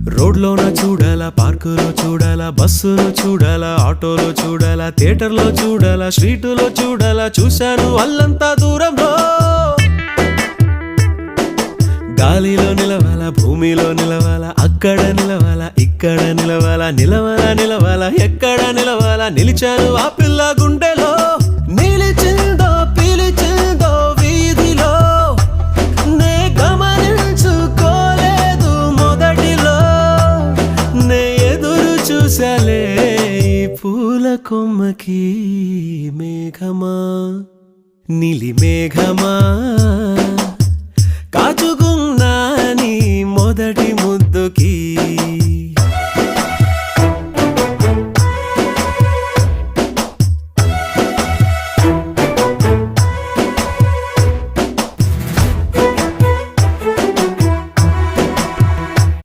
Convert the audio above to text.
రోడ్లోన చూడాలా, పార్కులో చూడాలా, బస్సులో చూడాలా, ఆటోలో చూడాలా, థియేటర్లో చూడాలా, స్ట్రీటులో చూడాలా, చూశాను అల్లంతా దూరంలో. గాలిలో నిలవాలా, భూమిలో నిలవాలా, అక్కడ నిలవాలా, ఇక్కడ నిలవాలా, నిలవాలా నిలవాలా, ఎక్కడ నిలవాలా, నిలిచాను ఆ పిల్ల గుండెలో. నిలిచిందో పిలిచిందో వీధిలో, నే గమనించుకోలేదు మొదటిలో. నే ఎదురు చూసాలే ఈ పూల కొమ్మకి. మేఘమా నీలి మేఘమా, కాచుకున్నా నీ మొదటి ముద్దుకి.